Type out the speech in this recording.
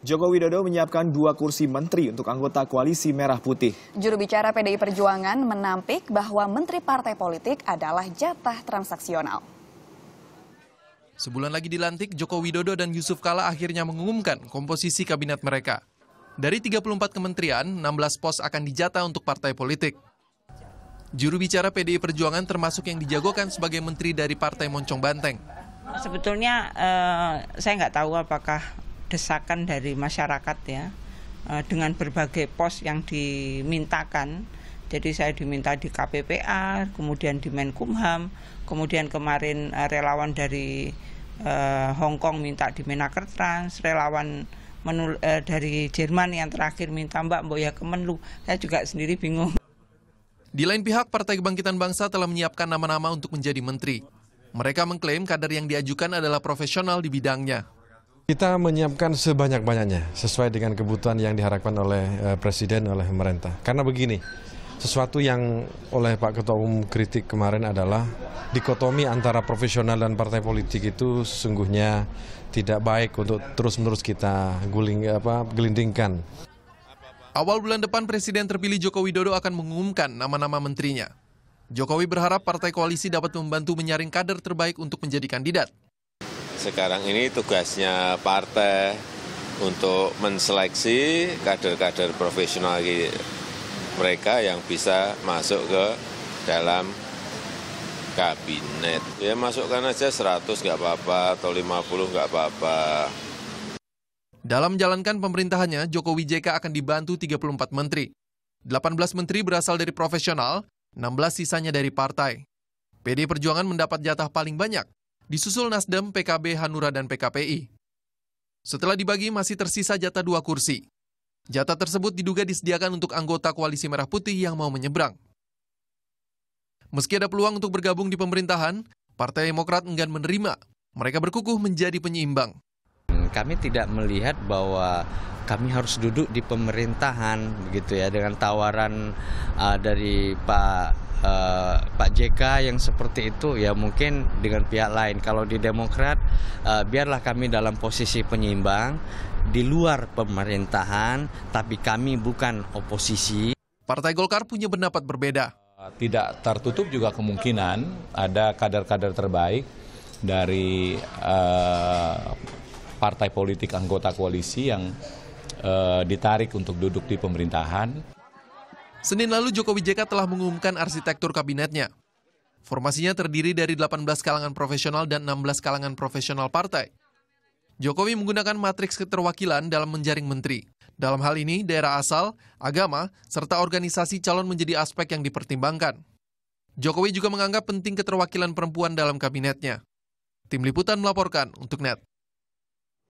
Joko Widodo menyiapkan 2 kursi menteri untuk anggota koalisi Merah Putih. Juru bicara PDI Perjuangan menampik bahwa menteri partai politik adalah jatah transaksional. Sebulan lagi dilantik, Joko Widodo dan Yusuf Kala akhirnya mengumumkan komposisi kabinet mereka. Dari 34 kementerian, 16 pos akan dijatah untuk partai politik. Juru bicara PDI Perjuangan termasuk yang dijagokan sebagai menteri dari Partai Moncong Banteng. Sebetulnya saya nggak tahu apakah desakan dari masyarakat ya, dengan berbagai pos yang dimintakan. Jadi saya diminta di KPPA, kemudian di Menkumham, kemudian kemarin relawan dari Hong Kong minta di Menaker Trans, relawan dari Jerman yang terakhir minta Mbak Boya Kemenlu. Saya juga sendiri bingung. Di lain pihak, Partai Kebangkitan Bangsa telah menyiapkan nama-nama untuk menjadi menteri. Mereka mengklaim kader yang diajukan adalah profesional di bidangnya. Kita menyiapkan sebanyak-banyaknya sesuai dengan kebutuhan yang diharapkan oleh Presiden, oleh pemerintah. Karena begini, sesuatu yang oleh Pak Ketua Umum kritik kemarin adalah dikotomi antara profesional dan partai politik itu sesungguhnya tidak baik untuk terus-menerus kita gelindingkan. Awal bulan depan Presiden terpilih Joko Widodo akan mengumumkan nama-nama menterinya. Jokowi berharap partai koalisi dapat membantu menyaring kader terbaik untuk menjadi kandidat. Sekarang ini tugasnya partai untuk menseleksi kader-kader profesional mereka yang bisa masuk ke dalam kabinet. Ya masukkan aja 100 nggak apa-apa atau 50 nggak apa-apa. Dalam menjalankan pemerintahannya, Jokowi JK akan dibantu 34 menteri. 18 menteri berasal dari profesional, 16 sisanya dari partai. PDI Perjuangan mendapat jatah paling banyak, disusul Nasdem, PKB, Hanura, dan PKPI. Setelah dibagi, masih tersisa jatah 2 kursi. Jatah tersebut diduga disediakan untuk anggota Koalisi Merah Putih yang mau menyeberang. Meski ada peluang untuk bergabung di pemerintahan, Partai Demokrat enggan menerima. Mereka berkukuh menjadi penyeimbang. Kami tidak melihat bahwa kami harus duduk di pemerintahan begitu ya, dengan tawaran dari Pak JK yang seperti itu ya, mungkin dengan pihak lain. Kalau di Demokrat biarlah kami dalam posisi penyeimbang di luar pemerintahan, tapi kami bukan oposisi. Partai Golkar punya pendapat berbeda. Tidak tertutup juga kemungkinan ada kader-kader terbaik dari partai politik anggota koalisi yang ditarik untuk duduk di pemerintahan. Senin lalu Jokowi JK telah mengumumkan arsitektur kabinetnya. Formasinya terdiri dari 18 kalangan profesional dan 16 kalangan profesional partai. Jokowi menggunakan matriks keterwakilan dalam menjaring menteri. Dalam hal ini, daerah asal, agama, serta organisasi calon menjadi aspek yang dipertimbangkan. Jokowi juga menganggap penting keterwakilan perempuan dalam kabinetnya. Tim Liputan melaporkan untuk NET.